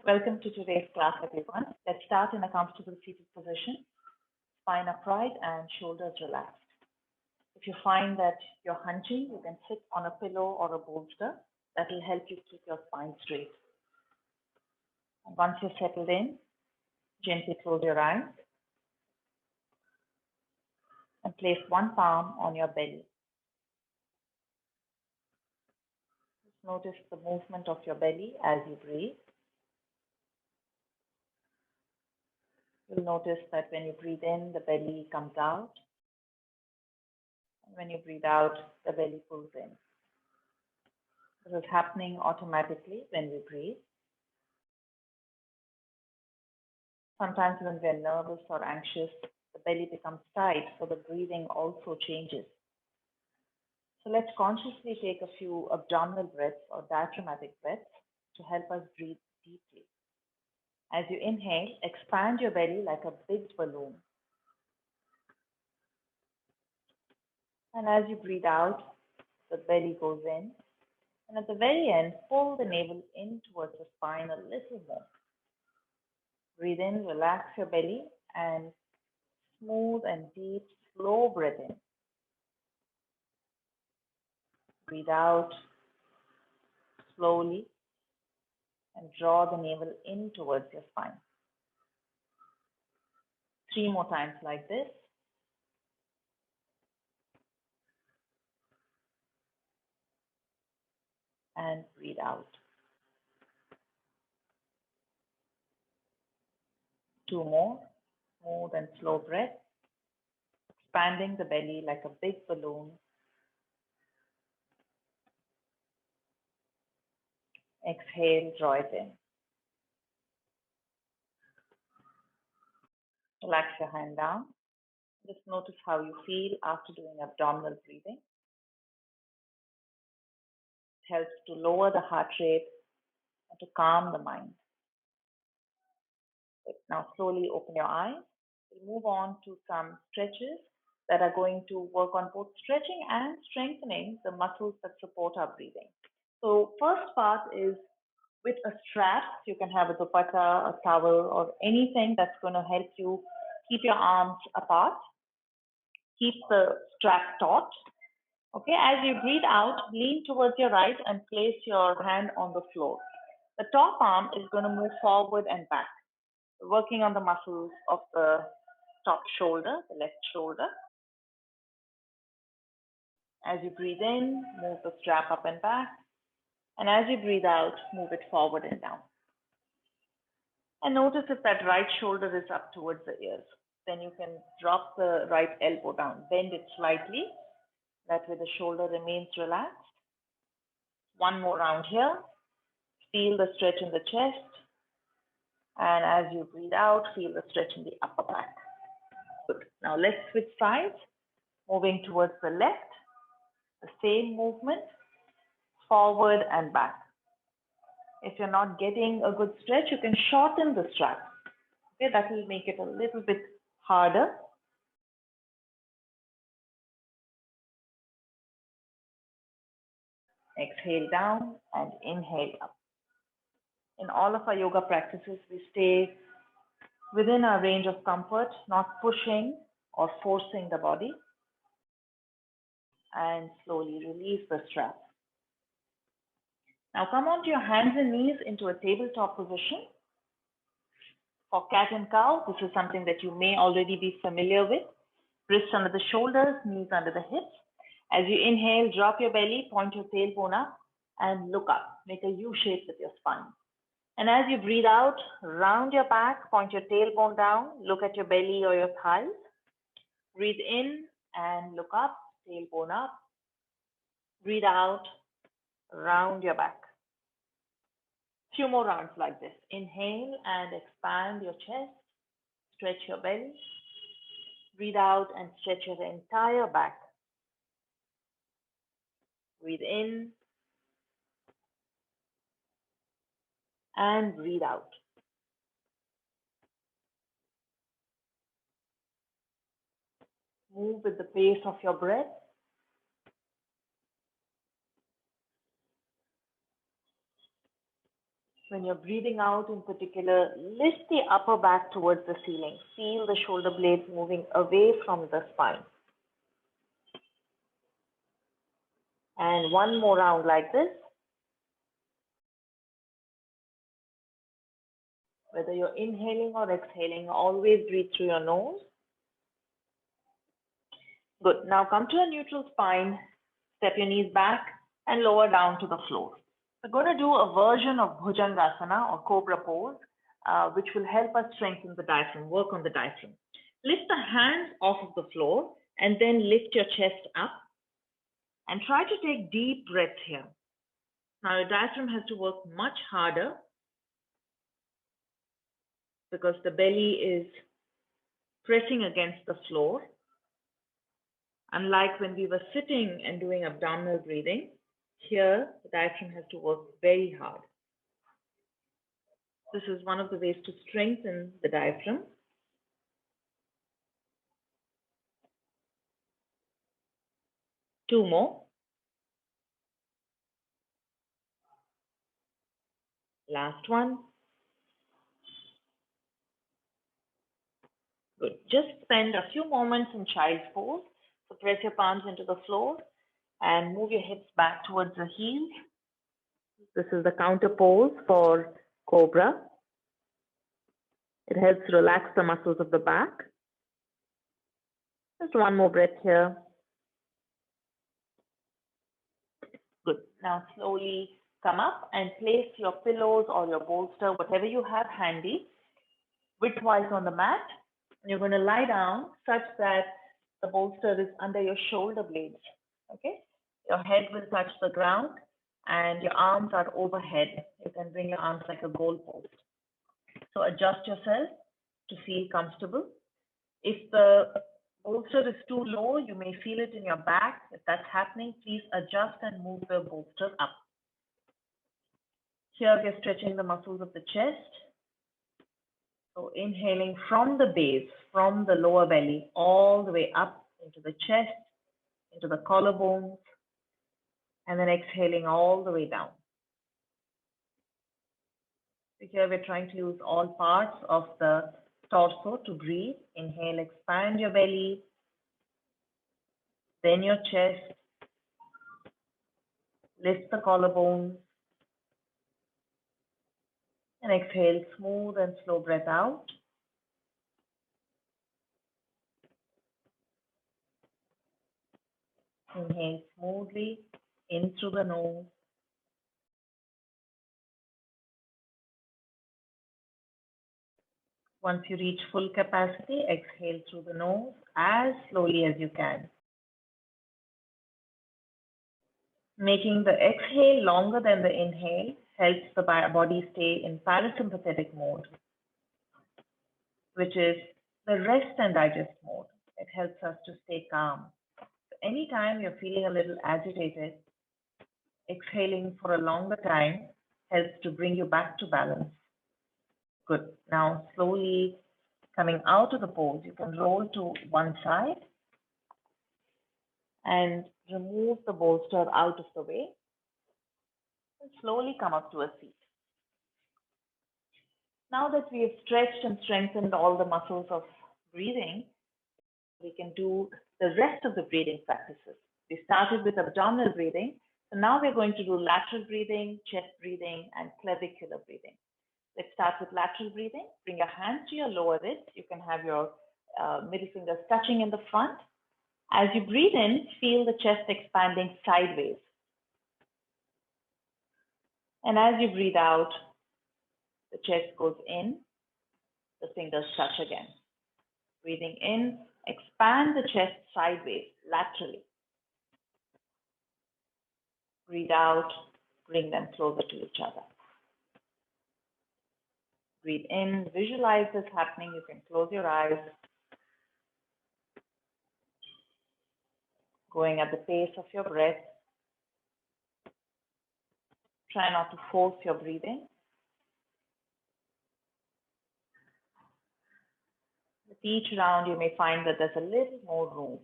Welcome to today's class, everyone. Let's start in a comfortable seated position, spine upright and shoulders relaxed. If you find that you're hunching, you can sit on a pillow or a bolster. That will help you keep your spine straight. And once you're settled in, gently close your eyes and place one palm on your belly. Just notice the movement of your belly as you breathe. You'll notice that when you breathe in, the belly comes out. And when you breathe out, the belly pulls in. This is happening automatically when we breathe. Sometimes when we're nervous or anxious, the belly becomes tight, so the breathing also changes. So let's consciously take a few abdominal breaths or diaphragmatic breaths to help us breathe deeply. As you inhale, expand your belly like a big balloon. And as you breathe out, the belly goes in. And at the very end, pull the navel in towards the spine a little more. Breathe in, relax your belly, and smooth and deep, slow breath in. Breathe out slowly and draw the navel in towards your spine. 3 more times like this. And breathe out. 2 more, smooth and slow breath, expanding the belly like a big balloon. Exhale, draw it in. Relax your hand down. Just notice how you feel after doing abdominal breathing. It helps to lower the heart rate and to calm the mind. Now slowly open your eyes. We'll move on to some stretches that are going to work on both stretching and strengthening the muscles that support our breathing. So first part is with a strap. You can have a dupatta, a towel, or anything that's going to help you keep your arms apart. Keep the strap taut. Okay, as you breathe out, lean towards your right and place your hand on the floor. The top arm is going to move forward and back, working on the muscles of the top shoulder, the left shoulder. As you breathe in, move the strap up and back. And as you breathe out, move it forward and down. And notice if that right shoulder is up towards the ears. Then you can drop the right elbow down, bend it slightly. That way the shoulder remains relaxed. 1 more round here. Feel the stretch in the chest. And as you breathe out, feel the stretch in the upper back. Good. Now let's switch sides. Moving towards the left. The same movement, forward and back. If you're not getting a good stretch, you can shorten the strap. Okay, that will make it a little bit harder. Exhale down and inhale up. In all of our yoga practices, we stay within our range of comfort, not pushing or forcing the body. And slowly release the strap. Now come onto your hands and knees into a tabletop position. For cat and cow, this is something that you may already be familiar with. Wrists under the shoulders, knees under the hips. As you inhale, drop your belly, point your tailbone up, and look up. Make a U shape with your spine. And as you breathe out, round your back, point your tailbone down, look at your belly or your thighs. Breathe in and look up, tailbone up. Breathe out, round your back. Few more rounds like this. Inhale and expand your chest, stretch your belly. Breathe out and stretch your entire back. Breathe in and breathe out. Move with the pace of your breath. When you're breathing out in particular, lift the upper back towards the ceiling. Feel the shoulder blades moving away from the spine. And one more round like this. Whether you're inhaling or exhaling, always breathe through your nose. Good. Now come to a neutral spine. Step your knees back and lower down to the floor. We're going to do a version of Bhujangasana or cobra pose, which will help us strengthen the diaphragm, work on the diaphragm. Lift the hands off of the floor and then lift your chest up and try to take deep breaths here. Now your diaphragm has to work much harder because the belly is pressing against the floor. Unlike when we were sitting and doing abdominal breathing, here the diaphragm has to work very hard. This is one of the ways to strengthen the diaphragm. Two more. Last one. Good. Just spend a few moments in child's pose. So press your palms into the floor and move your hips back towards the heels. This is the counter pose for cobra. It helps relax the muscles of the back. Just one more breath here. Good. Now slowly come up and place your pillows or your bolster, whatever you have handy, widthwise on the mat. You're going to lie down such that the bolster is under your shoulder blades. Okay? Your head will touch the ground and your arms are overhead. You can bring your arms like a goalpost. So adjust yourself to feel comfortable. If the bolster is too low, you may feel it in your back. If that's happening, please adjust and move the bolster up. Here we are stretching the muscles of the chest. So inhaling from the base, from the lower belly, all the way up into the chest, into the collarbones, and then exhaling all the way down. So here we're trying to use all parts of the torso to breathe. Inhale, expand your belly, then your chest, lift the collarbones, and exhale, smooth and slow breath out. Inhale smoothly in through the nose. Once you reach full capacity, exhale through the nose as slowly as you can. Making the exhale longer than the inhale helps the body stay in parasympathetic mode, which is the rest and digest mode. It helps us to stay calm. So anytime you're feeling a little agitated, exhaling for a longer time helps to bring you back to balance. Good. Now slowly coming out of the pose, you can roll to one side and remove the bolster out of the way and slowly come up to a seat. Now that we have stretched and strengthened all the muscles of breathing, we can do the rest of the breathing practices. We started with abdominal breathing, so now we're going to do lateral breathing, chest breathing, and clavicular breathing. Let's start with lateral breathing. Bring your hands to your lower ribs. You can have your middle fingers touching in the front. As you breathe in, feel the chest expanding sideways. And as you breathe out, the chest goes in, the fingers touch again. Breathing in, expand the chest sideways, laterally. Breathe out, bring them closer to each other. Breathe in, visualize this happening. You can close your eyes. Going at the pace of your breath. Try not to force your breathing. With each round, you may find that there's a little more room.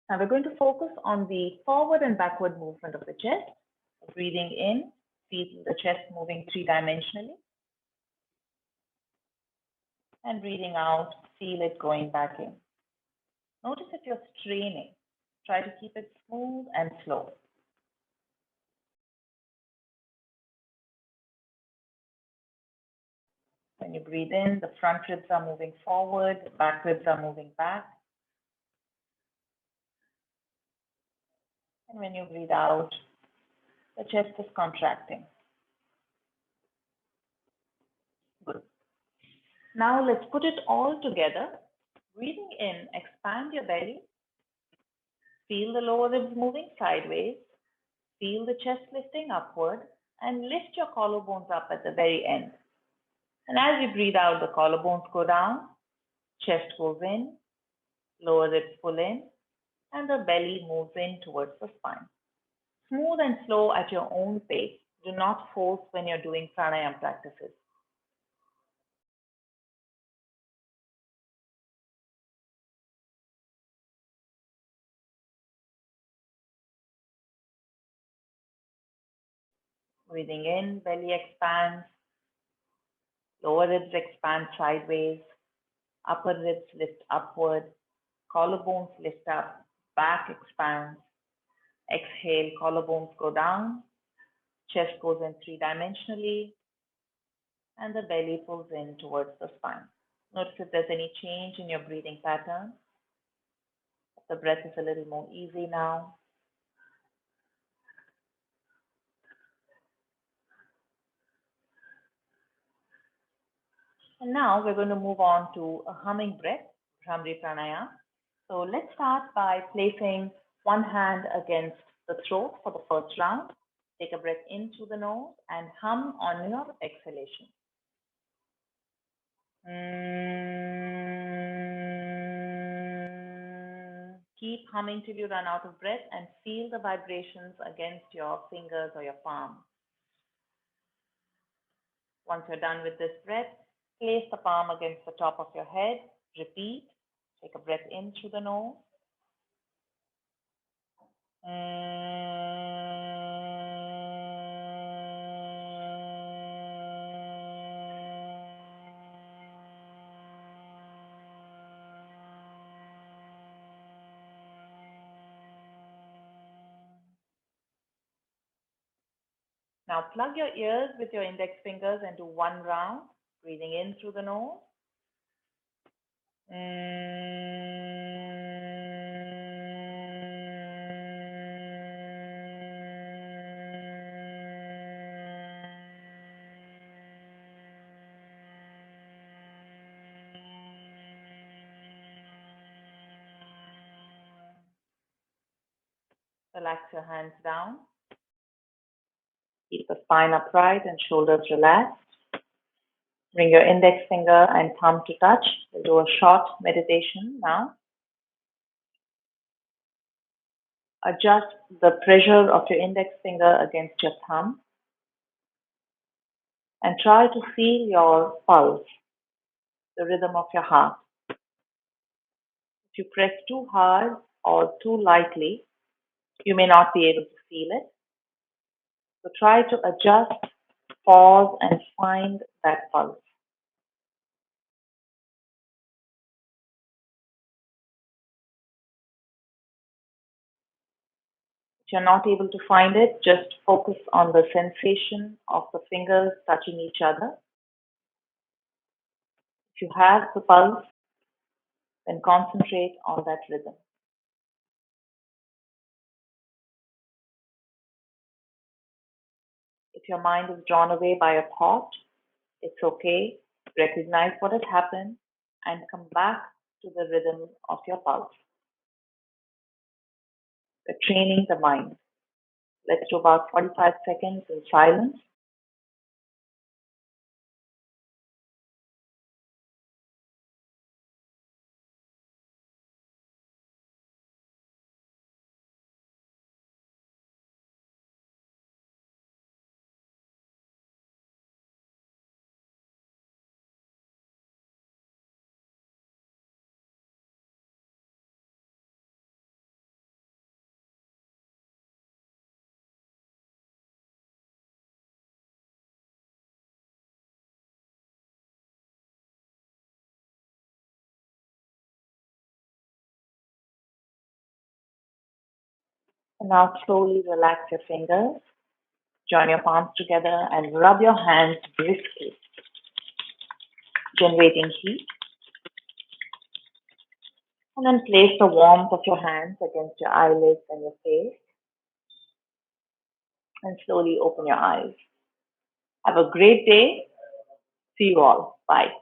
Now we're going to focus on the forward and backward movement of the chest. Breathing in, feel the chest moving three-dimensionally. And breathing out, feel it going back in. Notice if you're straining. Try to keep it smooth and slow. When you breathe in, the front ribs are moving forward, the back ribs are moving back. And when you breathe out, the chest is contracting. Good. Now let's put it all together. Breathing in, expand your belly. Feel the lower ribs moving sideways. Feel the chest lifting upward and lift your collarbones up at the very end. And as you breathe out, the collarbones go down, chest goes in, lower ribs pull in, and the belly moves in towards the spine. Smooth and slow at your own pace. Do not force when you're doing pranayama practices. Breathing in, belly expands, lower ribs expand sideways, upper ribs lift upward, collarbones lift up, back expands. Exhale, collarbones go down, chest goes in three-dimensionally, and the belly pulls in towards the spine. Notice if there's any change in your breathing pattern. The breath is a little more easy now. And now we're going to move on to a humming breath, Bhramari Pranayama. So let's start by placing one hand against the throat for the first round. Take a breath in through the nose and hum on your exhalation. Keep humming till you run out of breath and feel the vibrations against your fingers or your palm. Once you're done with this breath, place the palm against the top of your head. Repeat. Take a breath in through the nose. Now plug your ears with your index fingers and do one round, breathing in through the nose. Relax your hands down. Keep the spine upright and shoulders relaxed. Bring your index finger and thumb to touch. We'll do a short meditation now. Adjust the pressure of your index finger against your thumb and try to feel your pulse, the rhythm of your heart. If you press too hard or too lightly, you may not be able to feel it. So try to adjust, pause, and find that pulse. If you're not able to find it, just focus on the sensation of the fingers touching each other. If you have the pulse, then concentrate on that rhythm. If your mind is drawn away by a thought, it's okay. Recognize what has happened and come back to the rhythm of your pulse. We're training the mind. Let's do about 45 seconds in silence. Now slowly relax your fingers, join your palms together and rub your hands briskly, generating heat. And then place the warmth of your hands against your eyelids and your face and slowly open your eyes. Have a great day. See you all. Bye.